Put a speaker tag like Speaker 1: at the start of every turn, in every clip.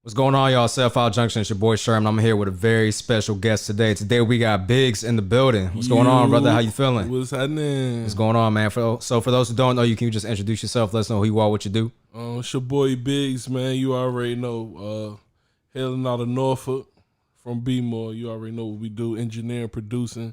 Speaker 1: What's going on, y'all? 75junction, it's your boy Sherm. I'm here with a very special guest today. Today we got Biggz in the building. What's going on, brother? How you feeling?
Speaker 2: What's happening?
Speaker 1: What's going on, man? So for those who don't know, you can just introduce yourself. Let us know who you are, what you do.
Speaker 2: It's your boy Biggz, man. You already know. Hailing out of Norfolk from B-More. You already know what we do. Engineering, producing,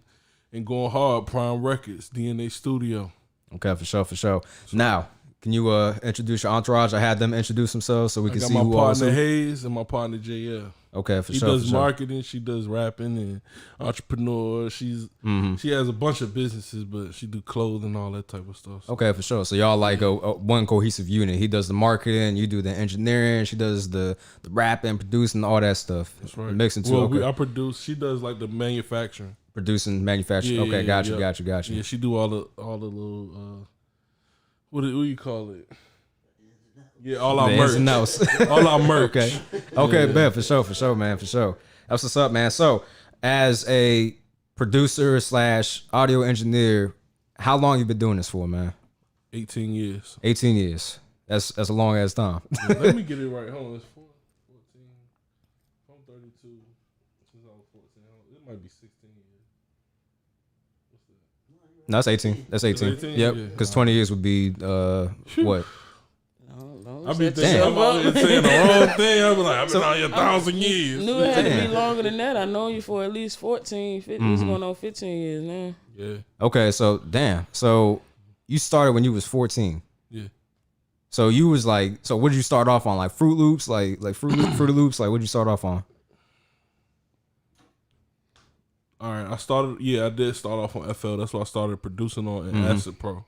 Speaker 2: and going hard. Prime Records, DNA Studio.
Speaker 1: Okay, for sure. Now, can you introduce your entourage? I had them introduce themselves so we can see who
Speaker 2: I got my partner
Speaker 1: also.
Speaker 2: Hayes and my partner JL.
Speaker 1: Okay, for
Speaker 2: he
Speaker 1: sure.
Speaker 2: He does marketing, she does rapping and entrepreneur. She has a bunch of businesses, but she do clothing, all that type of stuff.
Speaker 1: Okay, for sure. So y'all like a one cohesive unit. He does the marketing, you do the engineering, she does the rapping, producing, all that stuff.
Speaker 2: That's right.
Speaker 1: Mixing too.
Speaker 2: Well,
Speaker 1: okay.
Speaker 2: I produce. She does like the manufacturing.
Speaker 1: Producing, manufacturing. Okay, got you.
Speaker 2: Yeah, she do all the little what do you call it? Yeah, all our merch. All our merch.
Speaker 1: Okay, bet, for sure, man, for sure. That's what's up, man. So, as a producer / audio engineer, how long you been doing this for, man?
Speaker 2: 18 years.
Speaker 1: 18 years. That's a long ass time.
Speaker 2: Yeah, let me get it right. Hold on, it's 14. I'm 32 since I was 14. It might be 16 years. What's that?
Speaker 1: No, that's 18. That's 18.
Speaker 2: 18?
Speaker 1: Yep.
Speaker 2: Yeah.
Speaker 1: Because 20 years would be what?
Speaker 2: I be thinking I'm out here saying the wrong thing. I be like, I've been out here 1,000 years.
Speaker 3: Knew it had to be longer than that. I know you for at least 14, 15. It's going on 15 years now.
Speaker 2: Yeah.
Speaker 1: Okay, so damn. So you started when you was 14.
Speaker 2: Yeah.
Speaker 1: So you was like, so what did you start off on? Like Fruit Loops, like Fruity Loops. Like what did you start off on?
Speaker 2: All right, I did start off on FL. That's what I started producing on in Acid Pro.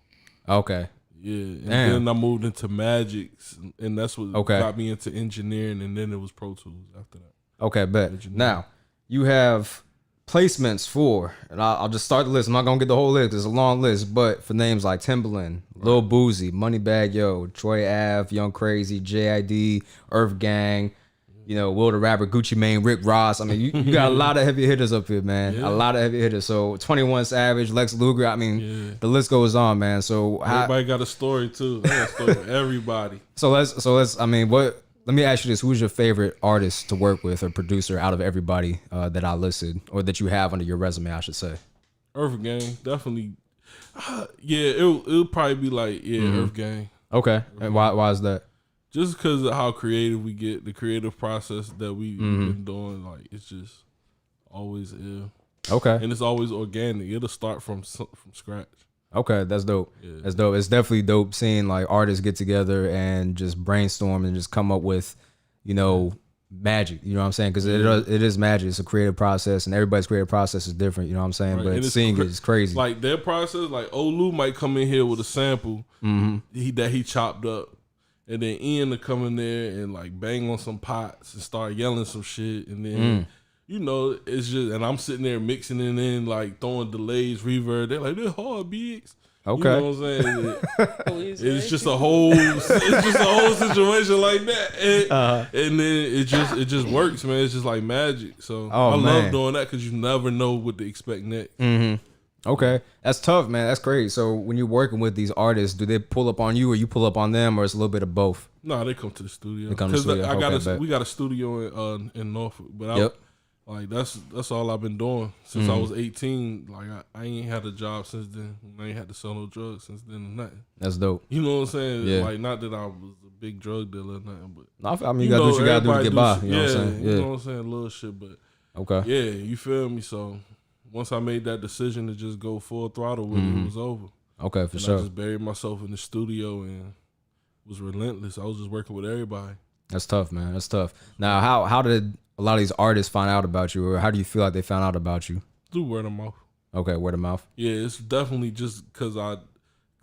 Speaker 1: Okay.
Speaker 2: Yeah, and then I moved into Magic's, and that's what got me into engineering, and then it was Pro Tools after that.
Speaker 1: Okay, bet. Now, you have placements for, and I'll just start the list. I'm not going to get the whole list. It's a long list, but for names like Timbaland, Lil Boozy, Moneybagg Yo, Troy Ave, Young Crazy, JID, Earth Gang, you know, Will the Rapper, Gucci Mane, Rick Ross. I mean, you got a lot of heavy hitters up here, man. Yeah. A lot of heavy hitters. So 21 Savage, Lex Luger. I mean, the list goes on, man. So
Speaker 2: everybody got a story too. They got a story for everybody.
Speaker 1: So let's. I mean, let me ask you this: who's your favorite artist to work with or producer out of everybody that I listed or that you have under your resume? I should say.
Speaker 2: Earth Gang, definitely. It'll probably be like Earth Gang.
Speaker 1: Okay, and why is that?
Speaker 2: Just because of how creative we get, the creative process that we've been doing, like it's just always ill.
Speaker 1: Okay,
Speaker 2: and it's always organic. It'll start from scratch.
Speaker 1: Okay, that's dope.
Speaker 2: Yeah.
Speaker 1: That's dope. It's definitely dope seeing like artists get together and just brainstorm and just come up with, you know, magic. You know what I'm saying? Because it is magic. It's a creative process, and everybody's creative process is different. You know what I'm saying? Right. But seeing it is crazy.
Speaker 2: Like their process, like Olu might come in here with a sample that he chopped up. And then Ian to come in there and like bang on some pots and start yelling some shit. And then, you know, it's just, and I'm sitting there mixing it in, like throwing delays, reverb. They're like, this hard, Biggz.
Speaker 1: Okay.
Speaker 2: You know what I'm saying? It's just a whole situation like that. And then it just works, man. It's just like magic. So I love doing that because you never know what to expect next.
Speaker 1: Okay, that's tough, man. That's crazy. So when you're working with these artists, do they pull up on you, or you pull up on them, or it's a little bit of both?
Speaker 2: No, they come to the studio.
Speaker 1: They come to the studio.
Speaker 2: We got a studio in Norfolk, but like that's all I've been doing since I was 18. Like I ain't had a job since then. I ain't had to sell no drugs since then or nothing.
Speaker 1: That's dope.
Speaker 2: You know what I'm saying?
Speaker 1: Yeah.
Speaker 2: Like not that I was a big drug dealer or nothing, but
Speaker 1: no, I mean you gotta do what you gotta do to get by. You know what I'm saying?
Speaker 2: You know what I'm saying? Little shit, but yeah, you feel me? So. Once I made that decision to just go full throttle with it, it was over.
Speaker 1: Okay, for sure.
Speaker 2: I just buried myself in the studio and was relentless. I was just working with everybody.
Speaker 1: That's tough, man. That's tough. Now, how did a lot of these artists find out about you, or how do you feel like they found out about you?
Speaker 2: Through word of mouth.
Speaker 1: Okay, word of mouth.
Speaker 2: Yeah, it's definitely just because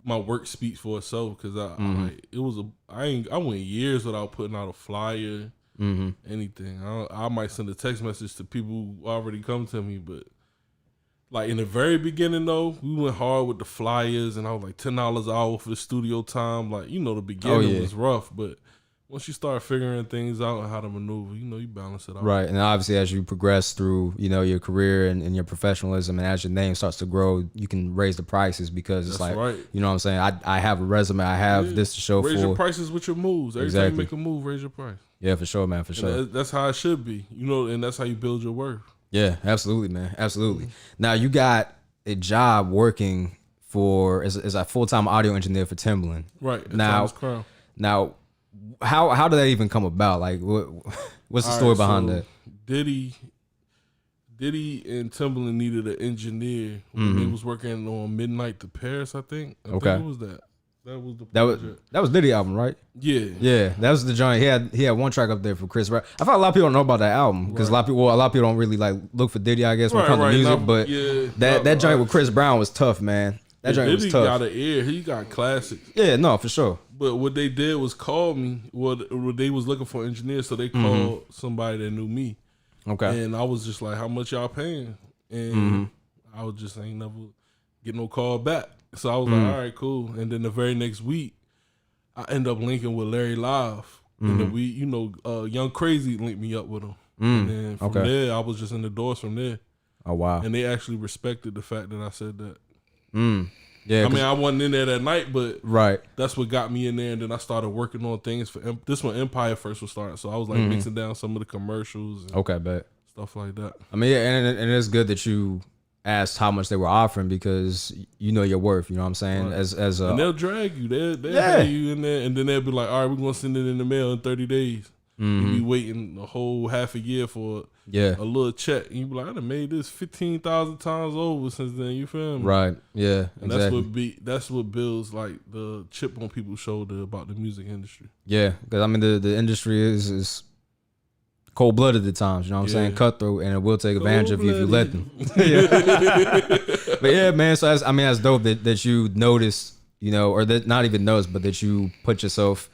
Speaker 2: my work speaks for itself. Because I went years without putting out a flyer, anything. I might send a text message to people who already come to me, but. Like in the very beginning though, we went hard with the flyers and I was like $10 an hour for the studio time. Like, you know, the beginning was rough, but once you start figuring things out and how to maneuver, you know, you balance it out.
Speaker 1: Right. And obviously as you progress through, you know, your career and your professionalism and as your name starts to grow, you can raise the prices because it's you know what I'm saying? I have a resume, I have this to show
Speaker 2: raise your prices with your moves. Every time you make a move, raise your price.
Speaker 1: Yeah, for sure, man, for sure.
Speaker 2: That's how it should be, you know, and that's how you build your worth.
Speaker 1: Yeah, absolutely, man, absolutely. Now you got a job working for as a full-time audio engineer for Timbaland.
Speaker 2: Right.
Speaker 1: Now, how did that even come about? Like, what's the story behind that?
Speaker 2: Diddy and Timbaland needed an engineer when they was working on Midnight to Paris, I think. I think it was that. That was the project.
Speaker 1: That was Diddy album, right? Yeah. That was the joint. He had one track up there for Chris Brown. I thought a lot of people don't know about that album because a lot of people don't really like look for Diddy, I guess, when it comes to music. But that joint with Chris Brown was tough, man. That joint was tough.
Speaker 2: Diddy got an ear. He got classics.
Speaker 1: Yeah, no, for sure.
Speaker 2: But what they did was call me. What they was looking for engineers, so they called somebody that knew me.
Speaker 1: Okay.
Speaker 2: And I was just like, how much y'all paying? And I was just ain't never get no call back. So I was like, all right, cool. And then the very next week, I end up linking with Larry Live. And then Young Crazy linked me up with him. And then from there, I was just in the doors from there.
Speaker 1: Oh, wow.
Speaker 2: And they actually respected the fact that I said that.
Speaker 1: Yeah,
Speaker 2: I mean, I wasn't in there that night, but
Speaker 1: right,
Speaker 2: that's what got me in there. And then I started working on things for this when Empire first was starting. So I was like mixing down some of the commercials and stuff like that. I
Speaker 1: mean, yeah, and it's good that you asked how much they were offering because you know your worth. You know what I'm saying? Right.
Speaker 2: And they'll drag you. They'll pay you in there, and then they'll be like, all right, we're gonna send it in the mail in 30 days. You be waiting a whole half a year for a little check. And you be like, I done made this 15,000 times over since then. You feel me?
Speaker 1: Right. Yeah.
Speaker 2: And exactly. that's what builds like the chip on people's shoulder about the music industry.
Speaker 1: Yeah, because I mean the industry is cold blooded at times. You know what I'm saying? Cutthroat, and it will take advantage of you if you let them. But yeah, man. So that's dope that you noticed, you know, or that not even noticed, but that you put yourself,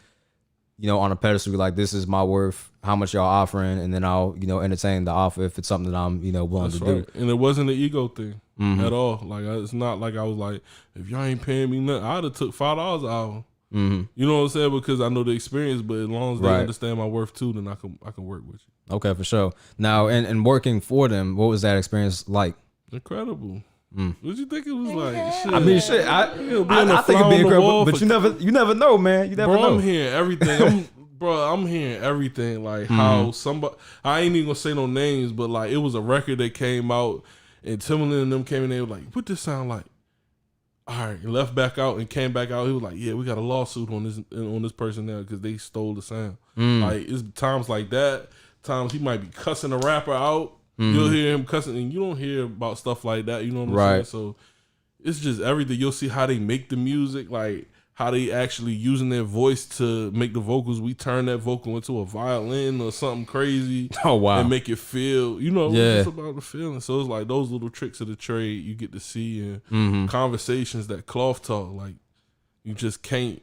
Speaker 1: you know, on a pedestal, like this is my worth, how much y'all offering, and then I'll, you know, entertain the offer if it's something that I'm, you know, willing to do.
Speaker 2: And it wasn't an ego thing at all. Like it's not like I was like, if y'all ain't paying me nothing, I'd have took $5 an hour. You know what I'm saying? Because I know the experience, but as long as they understand my worth too, then I can work with you.
Speaker 1: Okay, for sure. Now, and working for them, what was that experience like?
Speaker 2: Incredible. What you think it was like? Shit.
Speaker 1: I mean, shit. I think it'd be incredible, but you never know, man. You never know.
Speaker 2: I'm hearing everything. I'm hearing everything. Like how somebody, I ain't even gonna say no names, but like it was a record that came out, and Timbaland and them came in. They were like, "What this sound like?" All right, and left back out and came back out. He was like, "Yeah, we got a lawsuit on this person now because they stole the sound." Like it's times like that. Times he might be cussing a rapper out. You'll hear him cussing, and you don't hear about stuff like that. You know what I'm saying? So it's just everything. You'll see how they make the music, like how they actually using their voice to make the vocals. We turn that vocal into a violin or something crazy. Oh wow! And make it feel, you know, it's about the feeling. So it's like those little tricks of the trade you get to see, and conversations that cloth talk. Like you just can't.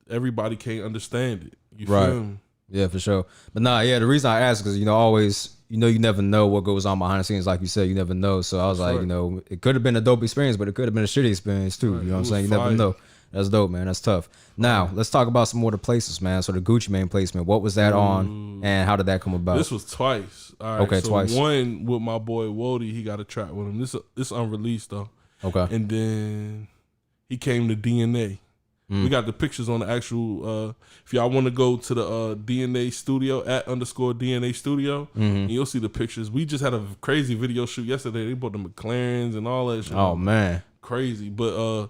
Speaker 2: Everybody can't understand it. You feel me?
Speaker 1: Yeah, for sure. But the reason I ask is, you know, always, you know, you never know what goes on behind the scenes. Like you said, you never know. So I was like, you know, it could have been a dope experience, but it could have been a shitty experience too. You know what I'm saying? You never know. That's dope, man. That's tough. Now, let's talk about some more of the places, man. So the Gucci Mane placement, what was that on, and how did that come about?
Speaker 2: This was twice. All right,
Speaker 1: okay, so twice.
Speaker 2: One with my boy Wody, he got a track with him. This unreleased though. Okay. And then he came to DNA. We got the pictures on the actual. If y'all want to go to the DNA studio @_DNA studio, and you'll see the pictures. We just had a crazy video shoot yesterday. They bought the McLarens and all that shit.
Speaker 1: Oh man,
Speaker 2: crazy. But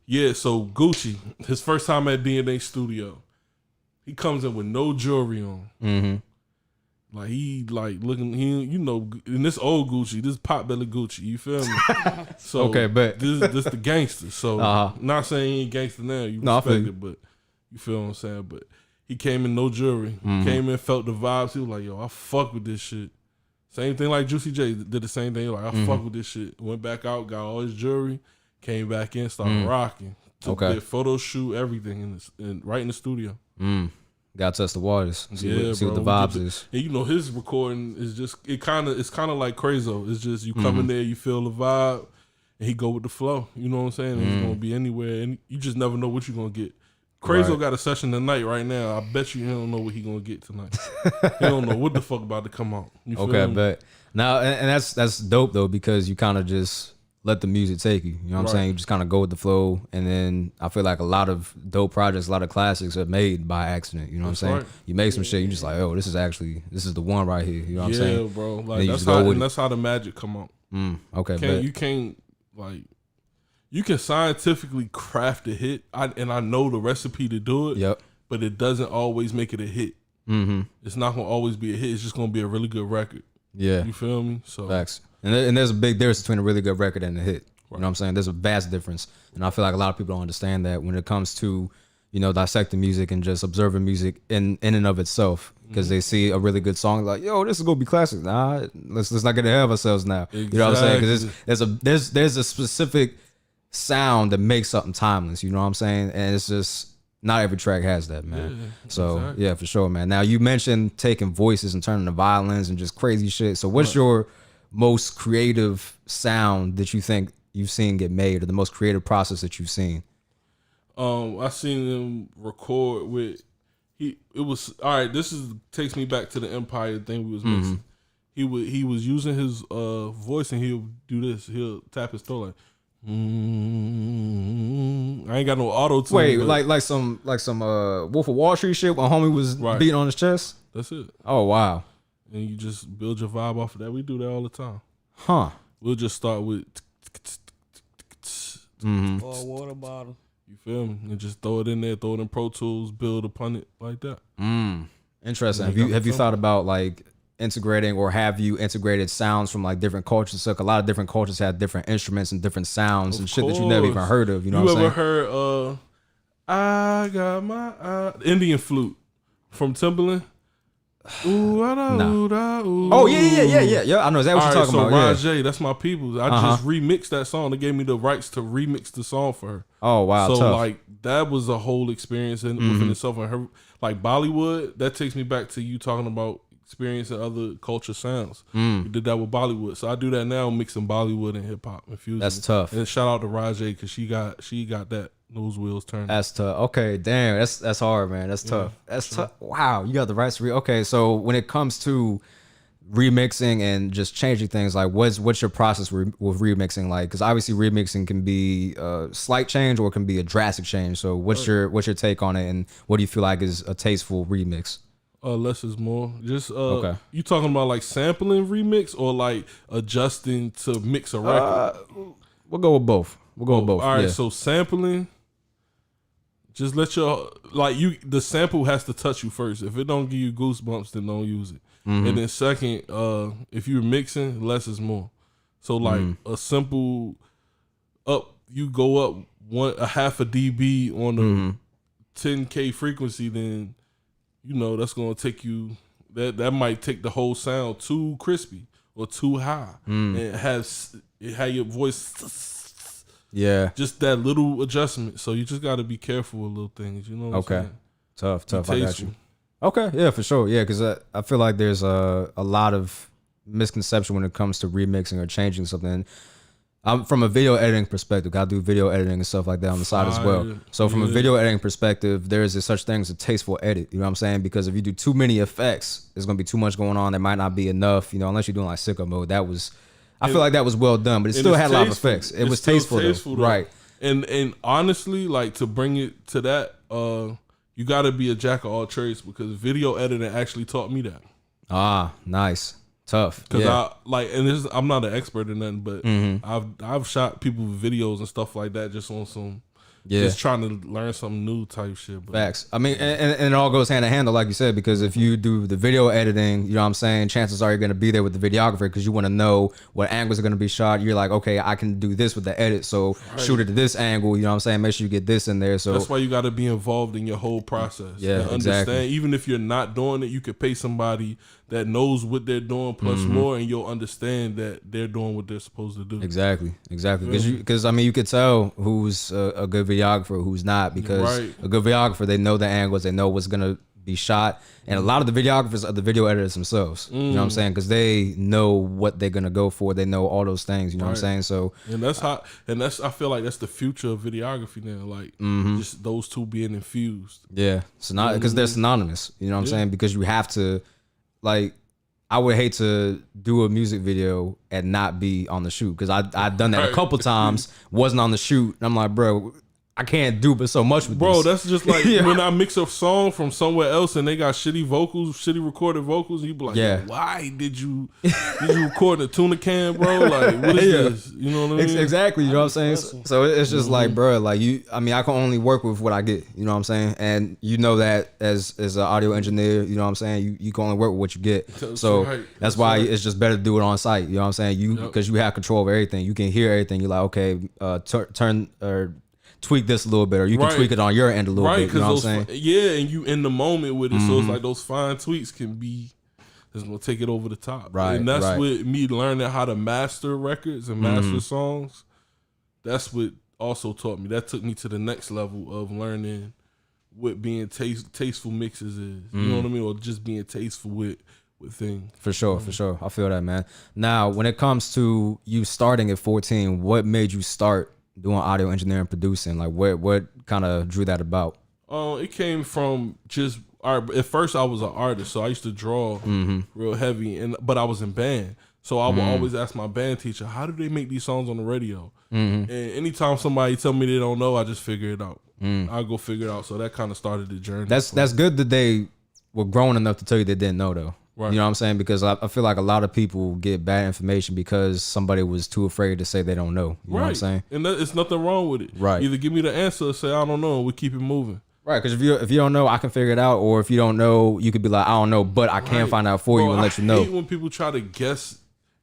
Speaker 2: yeah. So Gucci, his first time at DNA studio, he comes in with no jewelry on. Like he looking, you know, in this old Gucci, this potbelly Gucci, you feel me? So
Speaker 1: okay, but
Speaker 2: this the gangster. So not saying he ain't gangster now, you respect it, but you feel what I'm saying. But he came in no jewelry, came in, felt the vibes. He was like, "Yo, I fuck with this shit." Same thing like Juicy J did the same thing. Like I fuck with this shit. Went back out, got all his jewelry, came back in, started rocking. Took their photo shoot, everything right in the studio.
Speaker 1: Gotta test the waters. See what the vibes is.
Speaker 2: And you know his recording is just it's kind of like Crazo. It's just you come in there, you feel the vibe, and he go with the flow. You know what I'm saying? He's gonna be anywhere, and you just never know what you're gonna get. Crazo got a session tonight right now. I bet you he don't know what he gonna get tonight. He don't know what the fuck about to come out. You feel me?
Speaker 1: But now and that's dope though, because you kind of just let the music take you. You know what I'm saying? You just kind of go with the flow. And then I feel like a lot of dope projects, a lot of classics are made by accident. You know what I'm saying? Right. You make some shit, you just like, oh, this is the one right here. You know what I'm saying?
Speaker 2: Yeah, bro. Like that's how the magic come out.
Speaker 1: Okay.
Speaker 2: You can't like you can scientifically craft a hit, and I know the recipe to do it.
Speaker 1: Yep.
Speaker 2: But it doesn't always make it a hit. It's not gonna always be a hit. It's just gonna be a really good record. Yeah. You feel me? So
Speaker 1: facts. And there's a big difference between a really good record and a hit. Right. You know what I'm saying? There's a vast difference. And I feel like a lot of people don't understand that when it comes to, you know, dissecting music and just observing music in and of itself. Because they see a really good song like, yo, this is gonna be classic. Nah, let's not get ahead of ourselves now. Exactly. You know what I'm saying? Because there's a specific sound that makes something timeless. You know what I'm saying? And it's just not every track has that, man. Yeah, so exactly. Yeah, for sure, man. Now you mentioned taking voices and turning to violins and just crazy shit. So what's your most creative sound that you think you've seen get made, or the most creative process that you've seen?
Speaker 2: I seen him record with it was all right. Takes me back to the Empire thing we was mixing. He was using his voice, and he'll do this. He'll tap his throat like. I ain't got no auto tune.
Speaker 1: Wait, like some Wolf of Wall Street shit when homie was beating on his chest.
Speaker 2: That's it.
Speaker 1: Oh wow.
Speaker 2: And you just build your vibe off of that. We do that all the time.
Speaker 1: Huh.
Speaker 2: We'll just start with
Speaker 3: or water bottle.
Speaker 2: You feel me? And just throw it in there, throw it in Pro Tools, build upon it like that.
Speaker 1: Interesting. Have you thought about like integrating, or have you integrated sounds from like different cultures? So a lot of different cultures have different instruments and different sounds and shit that you never even heard of. You know what I'm saying?
Speaker 2: You ever heard I got my Indian flute from Timbaland? Ooh, ooh.
Speaker 1: Oh yeah. I know exactly what you're talking about.
Speaker 2: So JayZ, that's my people. I just remixed that song. They gave me the rights to remix the song for her.
Speaker 1: Oh wow.
Speaker 2: So
Speaker 1: tough.
Speaker 2: like that was a whole experience within itself. And her like Bollywood, that takes me back to you talking about experiencing other culture sounds. We did that with Bollywood. So I do that now, mixing Bollywood and hip hop infusing.
Speaker 1: That's tough.
Speaker 2: And shout out to JayZ because she got that. Those wheels turning.
Speaker 1: That's tough. Okay, damn, that's hard, man. That's tough. That's tough. Wow, you got the rights to okay, so when it comes to remixing and just changing things, like what's your process with remixing? Like, because obviously remixing can be a slight change or it can be a drastic change. So what's your take on it, and what do you feel like is a tasteful remix?
Speaker 2: Less is more. Just okay. You talking about like sampling remix or like adjusting to mix a record?
Speaker 1: We'll go with both. All
Speaker 2: right, so sampling. Just let the sample has to touch you first. If it don't give you goosebumps, then don't use it. And then second, if you're mixing, less is more. So like a simple you go up a half a dB on the 10K frequency, then you know that's gonna take you that might take the whole sound too crispy or too high, and it had your voice.
Speaker 1: Yeah,
Speaker 2: just that little adjustment. So you just got to be careful with little things. You know what I'm saying?
Speaker 1: Tough. I got you. Okay, yeah, for sure. Yeah, because I feel like there's a lot of misconception when it comes to remixing or changing something. I'm from a video editing perspective. I do video editing and stuff like that on the side as well. So from a video editing perspective, there is such thing as a tasteful edit. You know what I'm saying? Because if you do too many effects, there's gonna be too much going on. There might not be enough. You know, unless you're doing like sicko mode. I feel like that was well done, but it still had a lot of effects. It was tasteful though. Right?
Speaker 2: And honestly, like to bring it to that, you got to be a jack of all trades, because video editing actually taught me that.
Speaker 1: Ah, nice, tough.
Speaker 2: Because I'm not an expert in nothing, but I've shot people with videos and stuff like that just on some. Just trying to learn something new type shit. But.
Speaker 1: Facts. I mean, and it all goes hand in hand, like you said, because if you do the video editing, you know what I'm saying, chances are you're going to be there with the videographer because you want to know what angles are going to be shot. You're like, okay, I can do this with the edit, so shoot it to this angle, you know what I'm saying, make sure you get this in there. So
Speaker 2: that's why you got to be involved in your whole process.
Speaker 1: Yeah,
Speaker 2: and understand,
Speaker 1: exactly.
Speaker 2: Even if you're not doing it, you could pay somebody that knows what they're doing plus more, and you'll understand that they're doing what they're supposed to do.
Speaker 1: Exactly. Because I mean, you could tell who's a good videographer, who's not, because a good videographer, they know the angles, they know what's gonna be shot, and a lot of the videographers are the video editors themselves. You know what I'm saying? Because they know what they're gonna go for, they know all those things. You know what I'm saying? So
Speaker 2: I feel like that's the future of videography now. Like just those two being infused.
Speaker 1: Yeah, because they're synonymous. You know what I'm saying? Because you have to. Like, I would hate to do a music video and not be on the shoot because I've done that a couple times, wasn't on the shoot. And I'm like, bro, I can't do but so much with
Speaker 2: Bro,
Speaker 1: this.
Speaker 2: that's just like when I mix a song from somewhere else and they got shitty vocals, shitty recorded vocals, and you be like, why did you record in a tuna can, bro? Like, what is this? You know what I mean?
Speaker 1: Exactly, you know what I'm saying? So it's just like, bro, like I can only work with what I get, you know what I'm saying? And you know that as an audio engineer, you know what I'm saying? You can only work with what you get. That's why it's just better to do it on site, you know what I'm saying? Because you have control over everything. You can hear everything. You're like, okay, turn or tweak this a little bit, or you can tweak it on your end a little bit. You know what I'm saying?
Speaker 2: Yeah, and you in the moment with it, so it's like those fine tweaks can be just gonna take it over the top.
Speaker 1: Right,
Speaker 2: and that's with me learning how to master records and master songs. That's what also taught me. That took me to the next level of learning what being tasteful mixes is. You know what I mean, or just being tasteful with things. For sure.
Speaker 1: I feel that, man. Now, when it comes to you starting at 14, what made you start doing audio engineering, producing? Like what kind of drew that about?
Speaker 2: It came from just art. At first I was an artist, so I used to draw real heavy, but I was in band. So I would always ask my band teacher, how do they make these songs on the radio? And anytime somebody tell me they don't know, I just figure it out. I'll go figure it out. So that kind of started the journey.
Speaker 1: That's good that they were grown enough to tell you they didn't know though. Right. You know what I'm saying? Because I feel like a lot of people get bad information because somebody was too afraid to say they don't know. You know what I'm saying?
Speaker 2: And it's nothing wrong with it. Right. Either give me the answer or say, I don't know, and we keep it moving.
Speaker 1: Right, because if you don't know, I can figure it out. Or if you don't know, you could be like, I don't know, but I can find out for you and let you know.
Speaker 2: I hate when people try to guess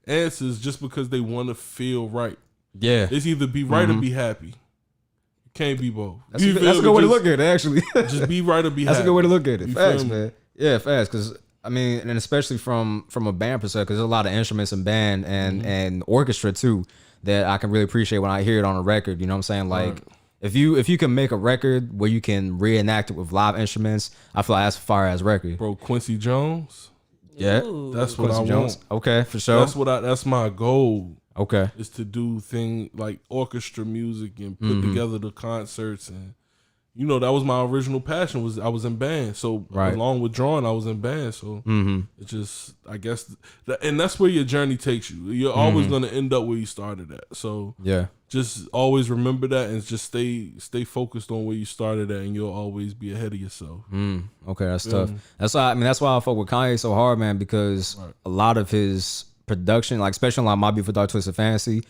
Speaker 2: answers just because they want to feel right.
Speaker 1: Yeah.
Speaker 2: It's either be right or be happy. You can't be both.
Speaker 1: That's a good way to look at it, actually.
Speaker 2: Just be right or be happy.
Speaker 1: That's a good way to look at it. Facts, man. Yeah, facts, because I mean, and especially from a band perspective, because there's a lot of instruments in band and orchestra too that I can really appreciate when I hear it on a record. You know what I'm saying? Like if you can make a record where you can reenact it with live instruments, I feel like that's a fire ass record.
Speaker 2: Bro, Quincy Jones.
Speaker 1: Yeah,
Speaker 2: that's what Quincy Jones.
Speaker 1: Want. Okay, for sure.
Speaker 2: That's my goal.
Speaker 1: Okay,
Speaker 2: is to do things like orchestra music and put together the concerts. And you know, that was my original passion. I was in band, so along with drawing, I was in band. So it just, I guess, and that's where your journey takes you. You're always gonna end up where you started at. So
Speaker 1: yeah,
Speaker 2: just always remember that and just stay focused on where you started at, and you'll always be ahead of yourself.
Speaker 1: Okay, that's tough. That's why I fuck with Kanye so hard, man, because a lot of his production, like especially like My Beautiful Dark Twisted Fantasy,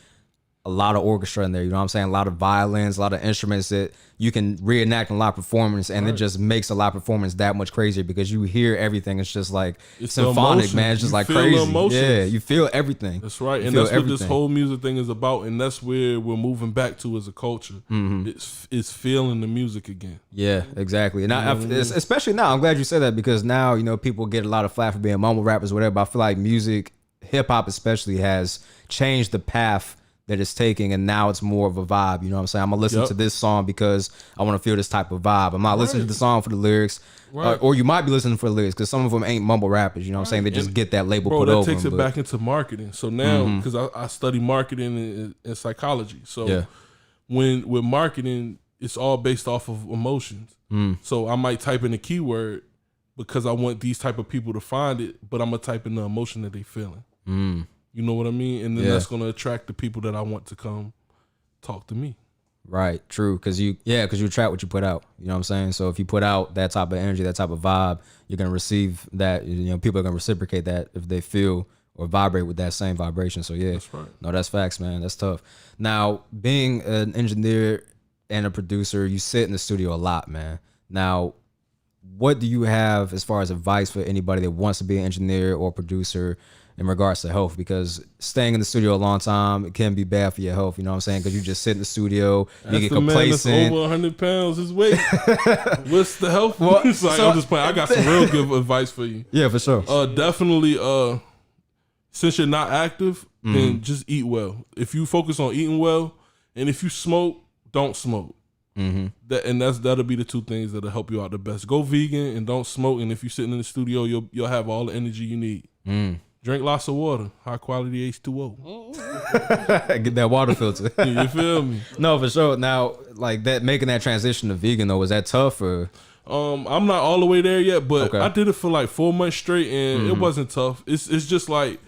Speaker 1: a lot of orchestra in there, you know what I'm saying? A lot of violins, a lot of instruments that you can reenact in a live performance, and it just makes a live performance that much crazier because you hear everything. It's just like it's symphonic, man. It's just like crazy. Yeah, you feel everything.
Speaker 2: That's right, and that's what this whole music thing is about, and that's where we're moving back to as a culture. It's feeling the music again.
Speaker 1: Yeah, exactly. And especially now, I'm glad you said that because now, you know, people get a lot of flack for being mumble rappers, whatever. But I feel like music, hip hop especially, has changed the path that it's taking, and now it's more of a vibe. You know what I'm saying? I'm gonna listen to this song because I want to feel this type of vibe. I'm not listening to the song for the lyrics, or you might be listening for the lyrics because some of them ain't mumble rappers. You know what I'm saying? They just get that label put over.
Speaker 2: That takes it back into marketing. So now, because I study marketing and psychology, so when with marketing, it's all based off of emotions. So I might type in a keyword because I want these type of people to find it, but I'm gonna type in the emotion that they feeling. You know what I mean? And then that's going to attract the people that I want to come talk to me.
Speaker 1: Right. True. Because you attract what you put out. You know what I'm saying? So if you put out that type of energy, that type of vibe, you're going to receive that. You know, people are going to reciprocate that if they feel or vibrate with that same vibration. So yeah,
Speaker 2: that's right.
Speaker 1: No, that's facts, man. That's tough. Now, being an engineer and a producer, you sit in the studio a lot, man. Now, what do you have as far as advice for anybody that wants to be an engineer or producer in regards to health? Because staying in the studio a long time, it can be bad for your health. You know what I'm saying? Because you just sit in the studio, you get complacent.
Speaker 2: Man that's over 100 pounds his weight. What's the health? Well, I'm just playing. I got some real good advice for you.
Speaker 1: Yeah, for sure.
Speaker 2: Definitely. Since you're not active, then just eat well. If you focus on eating well, and if you smoke, don't smoke. That'll be the two things that'll help you out the best. Go vegan and don't smoke. And if you're sitting in the studio, you'll have all the energy you need. Drink lots of water, high quality H2O.
Speaker 1: Get that water filter.
Speaker 2: You feel me?
Speaker 1: No, for sure. Now, like that, making that transition to vegan though, was that tough or?
Speaker 2: I'm not all the way there yet, but
Speaker 1: Okay.
Speaker 2: I did it for like 4 months straight, and it wasn't tough. It's just like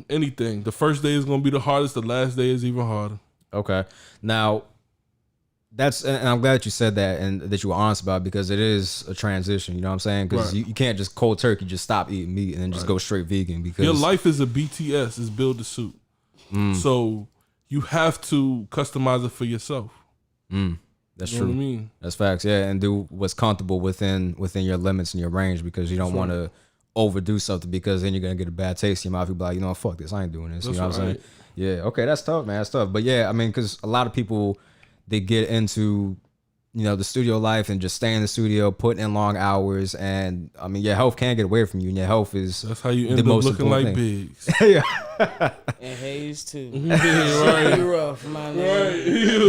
Speaker 2: anything. The first day is gonna be the hardest. The last day is even harder.
Speaker 1: Okay. Now, and I'm glad that you said that and that you were honest about it, because it is a transition. You know what I'm saying? Because
Speaker 2: Right.
Speaker 1: you can't just cold turkey, just stop eating meat and then just go straight vegan. Because
Speaker 2: Your life is a BTS. It's build a suit. So you have to customize it for yourself.
Speaker 1: that's
Speaker 2: You
Speaker 1: true.
Speaker 2: know what I mean?
Speaker 1: That's facts. Yeah, and do what's comfortable within your limits and your range, because you don't want to overdo something, because then you're gonna get a bad taste in your mouth. You'll be like, you know, fuck this, I ain't doing this.
Speaker 2: That's
Speaker 1: you know what I'm
Speaker 2: right.
Speaker 1: saying? Yeah. Okay, that's tough, man. That's tough. But yeah, I mean, because a lot of people, they get into, you know, the studio life and just stay in the studio, putting in long hours, and I mean, your health can get away from you, and your health is
Speaker 2: That's how you
Speaker 1: the
Speaker 2: end up
Speaker 1: most
Speaker 2: looking like
Speaker 1: important
Speaker 2: Biggz.
Speaker 1: yeah.
Speaker 3: And Hayes too.
Speaker 2: Right.
Speaker 3: Be rough, my man.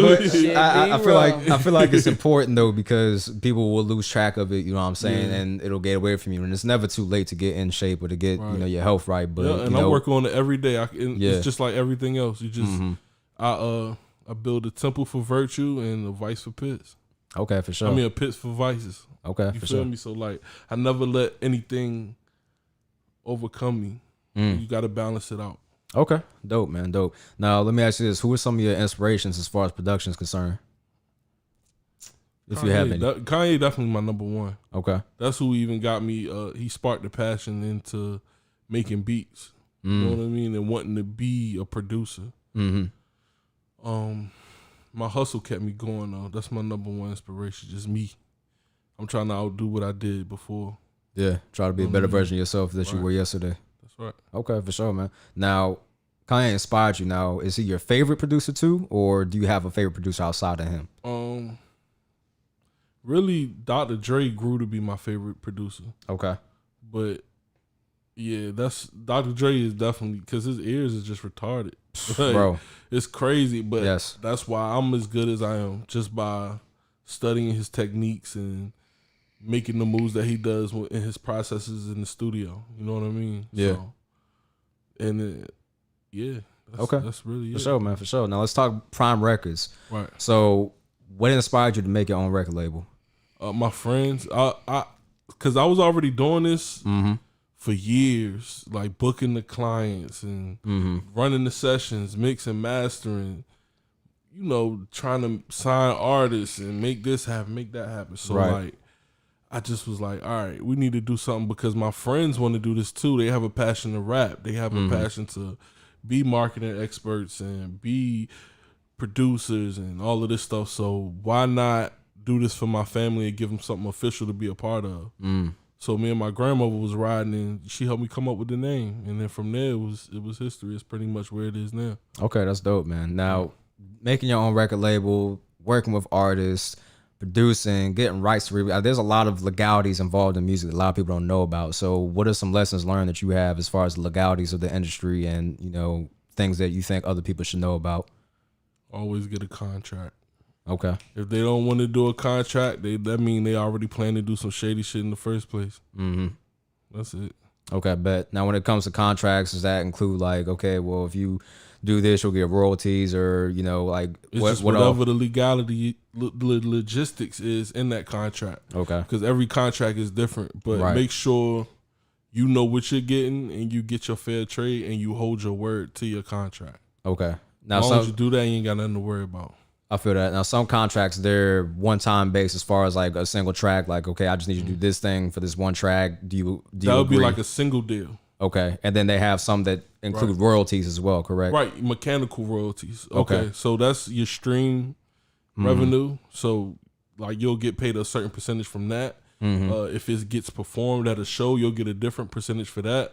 Speaker 1: But I feel
Speaker 3: rough.
Speaker 1: like it's important though, because people will lose track of it. You know what I'm saying? And it'll get away from you. And it's never too late to get in shape or to get you know your health right. But
Speaker 2: Yeah, and I work on it every day.
Speaker 1: Yeah.
Speaker 2: It's just like everything else. You just I build a temple for virtue and a vice for pits.
Speaker 1: Okay, for sure.
Speaker 2: I mean, a pits for vices.
Speaker 1: Okay,
Speaker 2: You
Speaker 1: for
Speaker 2: feel
Speaker 1: sure.
Speaker 2: me? So like, I never let anything overcome me. You got to balance it out.
Speaker 1: Okay, dope, man, dope. Now let me ask you this: who are some of your inspirations as far as production is concerned? If you have any.
Speaker 2: Kanye definitely my number one.
Speaker 1: Okay.
Speaker 2: That's who even got me. He sparked the passion into making beats. You know what I mean, and wanting to be a producer. My hustle kept me going though. That's my number one inspiration. Just me. I'm trying to outdo what I did before.
Speaker 1: Yeah, try to be a better version of yourself that you were yesterday.
Speaker 2: That's right.
Speaker 1: Okay, for sure, man. Now, Kanye inspired you. Now, is he your favorite producer too, or do you have a favorite producer outside of him?
Speaker 2: Really, Dr. Dre grew to be my favorite producer.
Speaker 1: Okay.
Speaker 2: But yeah, that's Dr. Dre is definitely, because his ears is just retarded. Like,
Speaker 1: Bro.
Speaker 2: it's crazy. But
Speaker 1: Yes.
Speaker 2: that's why I'm as good as I am, just by studying his techniques and making the moves that he does in his processes in the studio. You know what I mean?
Speaker 1: Yeah.
Speaker 2: So, and yeah.
Speaker 1: Okay.
Speaker 2: That's really
Speaker 1: For
Speaker 2: it.
Speaker 1: sure, man. For sure. Now let's talk Prime Records.
Speaker 2: Right.
Speaker 1: So, what inspired you to make your own record label?
Speaker 2: My friends, because I was already doing this for years, like booking the clients and running the sessions, mixing, mastering, you know, trying to sign artists and make this happen, make that happen. So like, I just was like, all right, we need to do something, because my friends want to do this too. They have a passion to rap. They have a passion to be marketing experts and be producers and all of this stuff. So why not do this for my family and give them something official to be a part of? So me and my grandmother was riding, and she helped me come up with the name, and then from there it was history. It's pretty much where it is now.
Speaker 1: Okay, that's dope, man. Now, making your own record label, working with artists, producing, getting rights to there's a lot of legalities involved in music that a lot of people don't know about. So what are some lessons learned that you have as far as the legalities of the industry and, you know, things that you think other people should know about?
Speaker 2: Always get a contract.
Speaker 1: Okay.
Speaker 2: If they don't want to do a contract, that mean they already plan to do some shady shit in the first place. That's it.
Speaker 1: Okay, bet. Now, when it comes to contracts, does that include like, okay, well, if you do this, you'll get royalties, or, you know, like
Speaker 2: It's just whatever the legality, the logistics is in that contract.
Speaker 1: Okay.
Speaker 2: Because every contract is different, but make sure you know what you're getting and you get your fair trade and you hold your word to your contract.
Speaker 1: Okay. Now,
Speaker 2: As long as you do that, you ain't got nothing to worry about.
Speaker 1: I feel that. Now, some contracts, they're one-time based as far as like a single track. Like, okay, I just need you to do this thing for this one track. Do you
Speaker 2: That would
Speaker 1: agree?
Speaker 2: be like a single deal.
Speaker 1: Okay. And then they have some that include royalties as well, correct?
Speaker 2: Right, mechanical royalties.
Speaker 1: Okay.
Speaker 2: So that's your stream revenue. So like you'll get paid a certain percentage from that. If it gets performed at a show, you'll get a different percentage for that.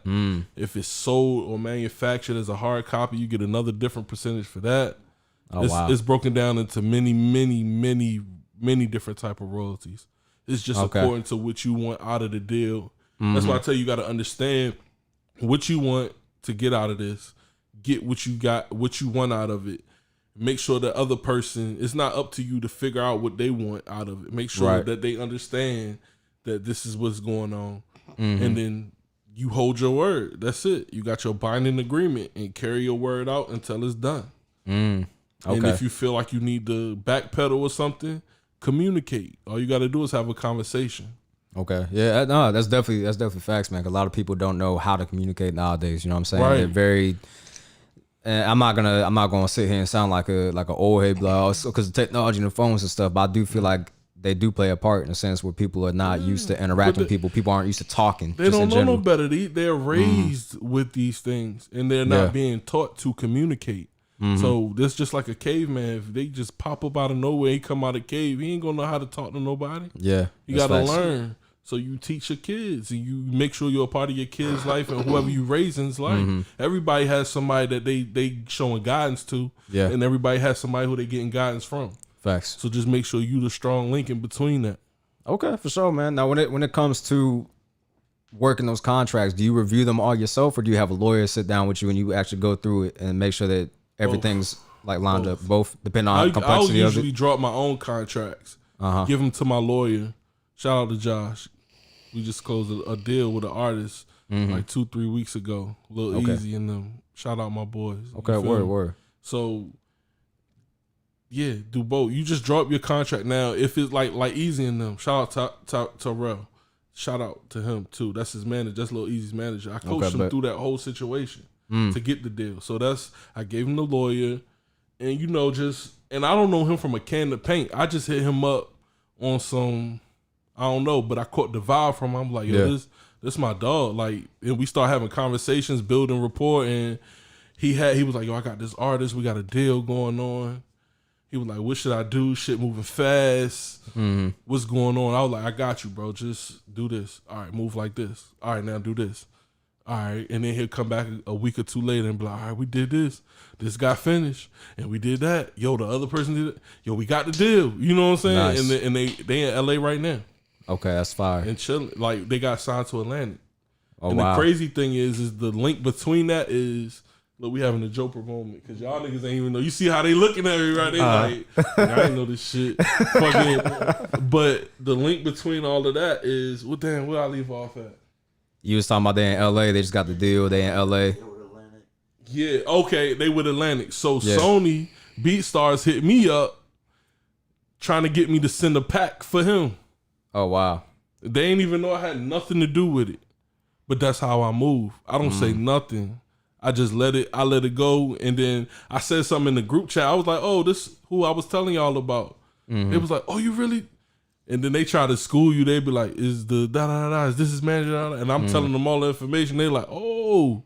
Speaker 2: If it's sold or manufactured as a hard copy, you get another different percentage for that. It's broken down into many different type of royalties. It's just according to what you want out of the deal. That's why I tell you, got to understand what you want to get out of this. Get what you got, what you want out of it. Make sure the other person, it's not up to you to figure out what they want out of it. Make sure that they understand that this is what's going on. And then you hold your word. That's it. You got your binding agreement and carry your word out until it's done. And if you feel like you need to backpedal or something, communicate. All you got to do is have a conversation.
Speaker 1: Okay. Yeah. No, that's definitely facts, man. 'Cause a lot of people don't know how to communicate nowadays. You know what I'm saying?
Speaker 2: Right.
Speaker 1: They're very. And I'm not gonna sit here and sound like a old head, because of technology and the phones and stuff. But I do feel like they do play a part in a sense where people are not used to interacting with people. People aren't used to talking.
Speaker 2: They don't know no better. They're raised with these things, and they're not being taught to communicate. So this just like a caveman. If they just pop up out of nowhere, he come out of cave, he ain't gonna know how to talk to nobody.
Speaker 1: Yeah,
Speaker 2: you gotta learn. So you teach your kids, and you make sure you're a part of your kids' life and whoever you raising's life. Everybody has somebody that they showing guidance to, and everybody has somebody who they getting guidance from.
Speaker 1: Facts.
Speaker 2: So just make sure you the strong link in between that.
Speaker 1: Okay, for sure, man. Now when it comes to working those contracts, do you review them all yourself, or do you have a lawyer sit down with you and you actually go through it and make sure that everything's like lined up? Both, depending on complexity
Speaker 2: I'll
Speaker 1: of it.
Speaker 2: usually drop my own contracts, give them to my lawyer. Shout out to Josh. We just closed a deal with an artist like 2-3 weeks ago. Lil Easy and them. Shout out my boys.
Speaker 1: Okay, word.
Speaker 2: So yeah, do both. You just drop your contract now. If it's like Easy and them, shout out to Terrell. Shout out to him too. That's his manager. That's Lil Easy's manager. I coached him through that whole situation to get the deal. So I gave him the lawyer, and and I don't know him from a can of paint. I just hit him up on some, I don't know, but I caught the vibe from him. I'm like, yo, this my dog. Like, and we start having conversations, building rapport, and he was like, yo, I got this artist. We got a deal going on. He was like, what should I do? Shit moving fast. What's going on? I was like, I got you, bro. Just do this. All right, move like this. All right, now do this. All right. And then he'll come back a week or two later and be like, all right, we did this. This got finished. And we did that. Yo, the other person did it. Yo, we got the deal. You know what I'm saying? Nice. And they in LA right now. Okay,
Speaker 1: that's fire.
Speaker 2: And chilling. Like, they got signed to Atlantic.
Speaker 1: Oh,
Speaker 2: and
Speaker 1: wow.
Speaker 2: the crazy thing is the link between that is, look, we having a Joker moment because y'all niggas ain't even know. You see how they looking at me, right? They like, I ain't know this shit. Fucking. But the link between all of that is, where I leave off at?
Speaker 1: You was talking about they in LA. They just got the deal. They in LA.
Speaker 2: Yeah, okay. They with Atlantic. So Sony BeatStars hit me up trying to get me to send a pack for him.
Speaker 1: Oh, wow.
Speaker 2: They ain't even know I had nothing to do with it. But that's how I move. I don't say nothing. I just let it go, and then I said something in the group chat. I was like, oh, this who I was telling y'all about. It was like, oh, you really? And then they try to school you. They be like, is the is this his manager? And I'm telling them all the information. They like, oh,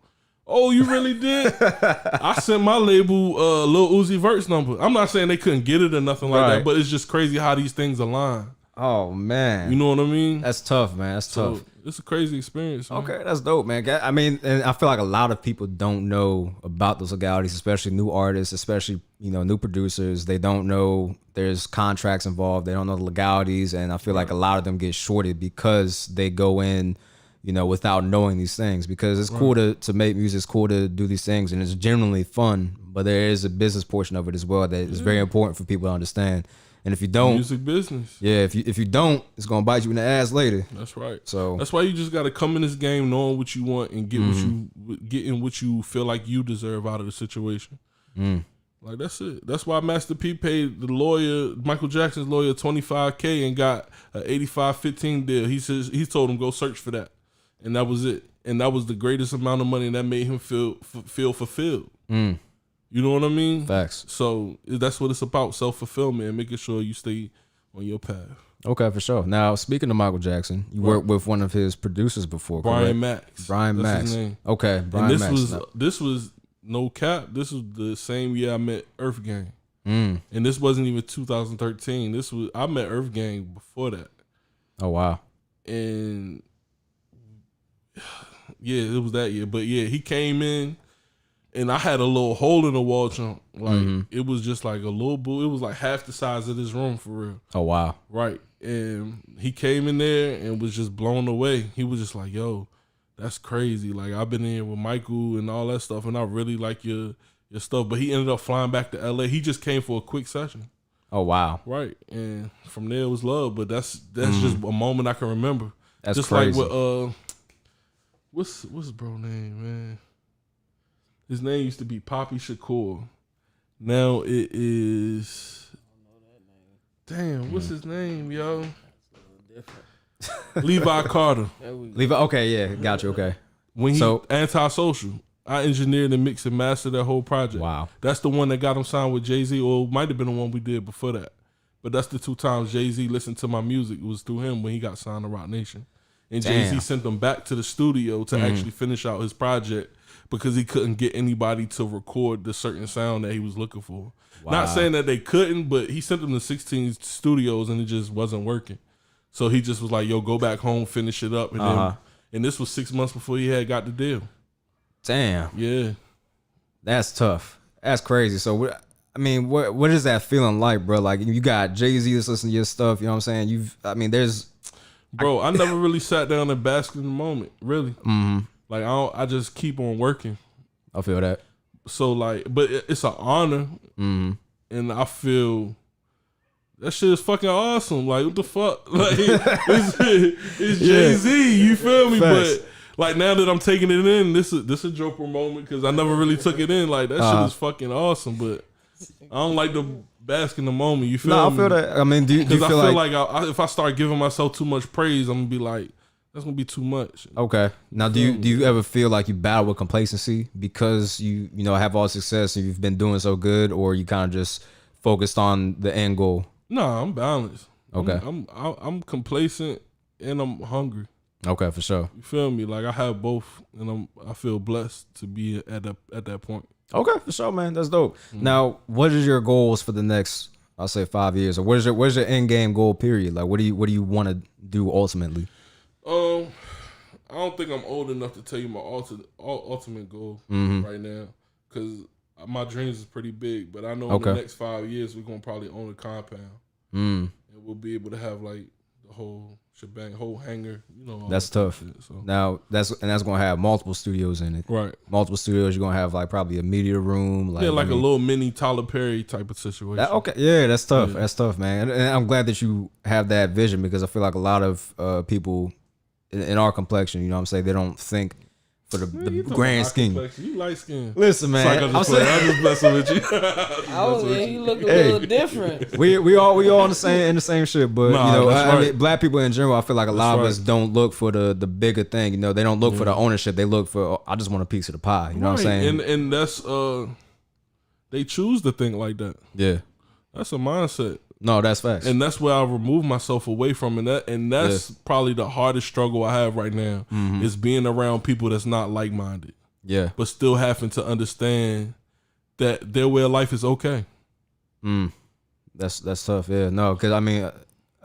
Speaker 2: you really did? I sent my label Lil Uzi Vert's number. I'm not saying they couldn't get it or nothing like that, but it's just crazy how these things align.
Speaker 1: Oh, man.
Speaker 2: You know what I mean?
Speaker 1: That's tough, man. That's tough.
Speaker 2: It's a crazy experience, man.
Speaker 1: Okay, that's dope, man. I mean, and I feel like a lot of people don't know about those legalities, especially new artists, especially, new producers. They don't know there's contracts involved. They don't know the legalities, and I feel like a lot of them get shorted because they go in, without knowing these things. Because it's cool to make music, it's cool to do these things, and it's generally fun, but there is a business portion of it as well that is very important for people to understand. And if you don't,
Speaker 2: music business.
Speaker 1: Yeah, if you don't, it's gonna bite you in the ass later.
Speaker 2: That's right.
Speaker 1: So
Speaker 2: that's why you just gotta come in this game knowing what you want and getting what you feel like you deserve out of the situation. Like, that's it. That's why Master P paid the lawyer, Michael Jackson's lawyer, $25K and got an 85-15 deal. He told him go search for that, and that was it. And that was the greatest amount of money that made him feel fulfilled. You know what I mean?
Speaker 1: Facts.
Speaker 2: So that's what it's about, self-fulfillment and making sure you stay on your path.
Speaker 1: Okay, for sure. Now, speaking of Michael Jackson, you worked with one of his producers before,
Speaker 2: Brian Max.
Speaker 1: That's
Speaker 2: Max. His name.
Speaker 1: Okay, Brian Max.
Speaker 2: This was no cap. This was the same year I met Earth Gang. And this wasn't even 2013. I met Earth Gang before that.
Speaker 1: Oh, wow.
Speaker 2: And yeah, it was that year. But yeah, he came in. And I had a little hole in the wall jump. Like, it was just like a little boo. It was like half the size of this room for real.
Speaker 1: Oh, wow.
Speaker 2: Right. And he came in there and was just blown away. He was just like, yo, that's crazy. Like, I've been in here with Michael and all that stuff, and I really like your stuff. But he ended up flying back to LA. He just came for a quick session.
Speaker 1: Oh, wow.
Speaker 2: Right. And from there it was love. But that's just a moment I can remember.
Speaker 1: That's
Speaker 2: just
Speaker 1: crazy.
Speaker 2: Like with what's his bro name, man? His name used to be Poppy Shakur. Now it is. Damn, what's his name, yo? Levi Carter.
Speaker 1: Levi. Okay, yeah, got you. Okay.
Speaker 2: When he Antisocial, I engineered and mixed and mastered that whole project.
Speaker 1: Wow.
Speaker 2: That's the one that got him signed with JayZ, or it might have been the one we did before that. But that's the 2 times JayZ listened to my music. It was through him when he got signed to Roc Nation. And JayZ sent him back to the studio to actually finish out his project because he couldn't get anybody to record the certain sound that he was looking for. Wow. Not saying that they couldn't, but he sent them to 16 studios and it just wasn't working. So he just was like, yo, go back home, finish it up. And then, and this was 6 months before he had got the deal.
Speaker 1: Damn.
Speaker 2: Yeah.
Speaker 1: That's tough. That's crazy. So, I mean, what is that feeling like, bro? Like, you got JayZ that's listening to your stuff, you know what I'm saying? There's...
Speaker 2: Bro, I never really sat down and basked in the moment, really. Like, I just keep on working.
Speaker 1: I feel that.
Speaker 2: So, like, but it's an honor. And I feel... That shit is fucking awesome. Like, what the fuck? Like, it's JayZ, you feel me? Facts. But like, now that I'm taking it in, this is a Joker moment because I never really took it in. Like, that shit is fucking awesome. But I don't like to bask in the moment. You feel me?
Speaker 1: No, I feel that. I mean, do you feel like
Speaker 2: if I start giving myself too much praise, I'm gonna be like, that's gonna be too much.
Speaker 1: Okay. Now, do you ever feel like you battle with complacency because you have all success and you've been doing so good, or you kind of just focused on the end goal?
Speaker 2: No, I'm balanced.
Speaker 1: Okay.
Speaker 2: I'm complacent and I'm hungry.
Speaker 1: Okay, for sure.
Speaker 2: You feel me? Like, I have both, and I feel blessed to be at that point.
Speaker 1: Okay, for sure, man. That's dope. Now, what is your goals for the next, I'll say, 5 years, or where's your end game goal period? Like, what do you want to do ultimately?
Speaker 2: I don't think I'm old enough to tell you my ultimate goal right now, because my dreams is pretty big. But I know in the next 5 years we're gonna probably own a compound, and we'll be able to have like the whole shebang, whole hangar. That's
Speaker 1: tough.
Speaker 2: Shit, so.
Speaker 1: Now that's gonna have multiple studios in it.
Speaker 2: Right.
Speaker 1: Multiple studios. You're gonna have like probably a media room. Like,
Speaker 2: a little mini Tyler Perry type of situation.
Speaker 1: Yeah, that's tough. Yeah. That's tough, man. And I'm glad that you have that vision, because I feel like a lot of people in our complexion, you know what I'm saying, they don't think for the grand scheme.
Speaker 2: You light skin.
Speaker 1: Listen, man.
Speaker 2: I'm just messing with you.
Speaker 3: You look a little different.
Speaker 1: We all in the same shit, but I mean, black people in general, I feel like a lot of us don't look for the bigger thing. They don't look for the ownership. They look for, I just want a piece of the pie. You know what I'm saying?
Speaker 2: And that's they choose to think like that.
Speaker 1: Yeah,
Speaker 2: that's a mindset.
Speaker 1: No, that's facts.
Speaker 2: And that's where I remove myself away from, and that's probably the hardest struggle I have right now, is being around people that's not like-minded.
Speaker 1: Yeah.
Speaker 2: But still having to understand that their way of life is okay.
Speaker 1: That's tough, yeah. No, because I mean,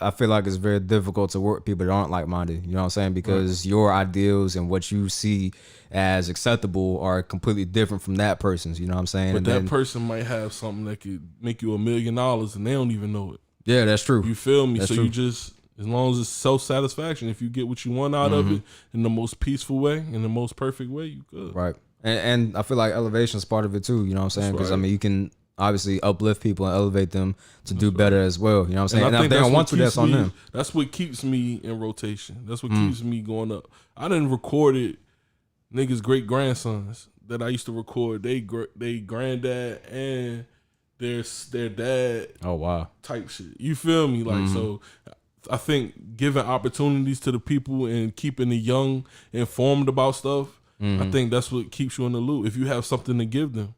Speaker 1: I feel like it's very difficult to work with people that aren't like-minded, you know what I'm saying? Because your ideals and what you see as acceptable are completely different from that person's, you know what I'm saying?
Speaker 2: But that person might have something that could make you $1 million and they don't even know it.
Speaker 1: Yeah, that's true.
Speaker 2: You feel me?
Speaker 1: That's
Speaker 2: so
Speaker 1: true.
Speaker 2: you just, as long as it's self-satisfaction, if you get what you want out of it in the most peaceful way, in the most perfect way, you good.
Speaker 1: Right. And I feel like elevation is part of it too, you know what I'm saying? Because I mean, you can obviously uplift people and elevate them to do better as well, you know what I'm saying? And if they don't want to, that's on them.
Speaker 2: That's what keeps me in rotation. That's what keeps me going up. I done recorded niggas' great grandsons that I used to record. They granddad and their dad.
Speaker 1: Oh wow.
Speaker 2: Type shit. You feel me? Like so. I think giving opportunities to the people and keeping the young informed about stuff. I think that's what keeps you in the loop. If you have something to give them,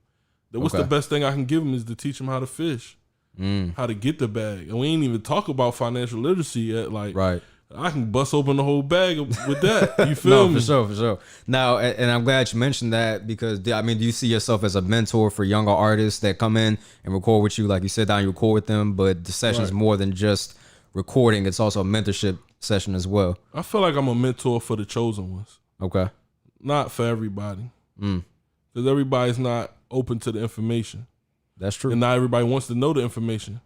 Speaker 2: what's the best thing I can give them is to teach them how to fish, how to get the bag. And we ain't even talk about financial literacy yet. Like,
Speaker 1: right.
Speaker 2: I can bust open the whole bag with that. You feel me?
Speaker 1: For sure. Now, and I'm glad you mentioned that, because I mean, do you see yourself as a mentor for younger artists that come in and record with you? Like you sit down, you record with them, but the session is more than just recording. It's also a mentorship session as well.
Speaker 2: I feel like I'm a mentor for the chosen ones.
Speaker 1: Okay.
Speaker 2: Not for everybody. Because everybody's not open to the information.
Speaker 1: That's true.
Speaker 2: And not everybody wants to know the information.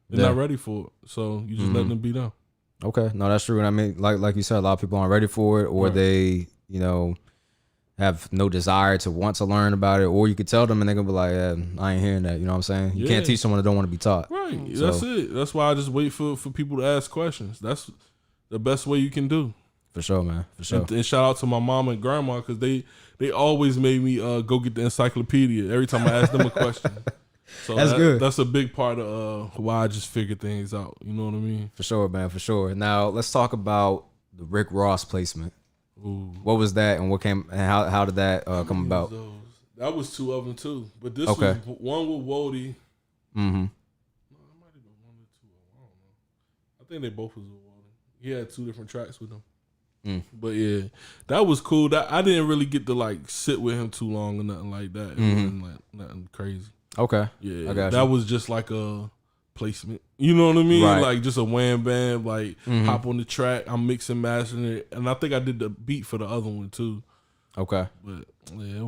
Speaker 2: They're not ready for it. So you just let them be them.
Speaker 1: Okay. No, that's true. And I mean, like you said, a lot of people aren't ready for it, or they, have no desire to want to learn about it, or you could tell them and they're gonna be like, I ain't hearing that. You know what I'm saying? You can't teach someone that don't want to be taught.
Speaker 2: Right. So, that's it. That's why I just wait for people to ask questions. That's the best way you can do.
Speaker 1: For sure, man. For sure.
Speaker 2: And shout out to my mom and grandma, because they always made me go get the encyclopedia every time I asked them a question. So
Speaker 1: That's good.
Speaker 2: That's a big part of why I just figure things out. You know what I mean?
Speaker 1: For sure, man. For sure. Now let's talk about the Rick Ross placement.
Speaker 2: Ooh.
Speaker 1: What was that, and what came, and how did that come about?
Speaker 2: That was two of them too, but this
Speaker 1: Okay.
Speaker 2: was one with Wody.
Speaker 1: Mm-hmm.
Speaker 2: No, it might have been one or two. I don't know. I think they both was with Wody. He had two different tracks with them. But yeah, that was cool. That I didn't really get to like sit with him too long or nothing like that. It wasn't like nothing crazy.
Speaker 1: Okay.
Speaker 2: Yeah,
Speaker 1: I got
Speaker 2: that
Speaker 1: you.
Speaker 2: was just like a placement. You know what I mean?
Speaker 1: Right.
Speaker 2: Like just a wham bam. Like hop on the track. I'm mixing, mastering it, and I think I did the beat for the other one too.
Speaker 1: Okay.
Speaker 2: But yeah,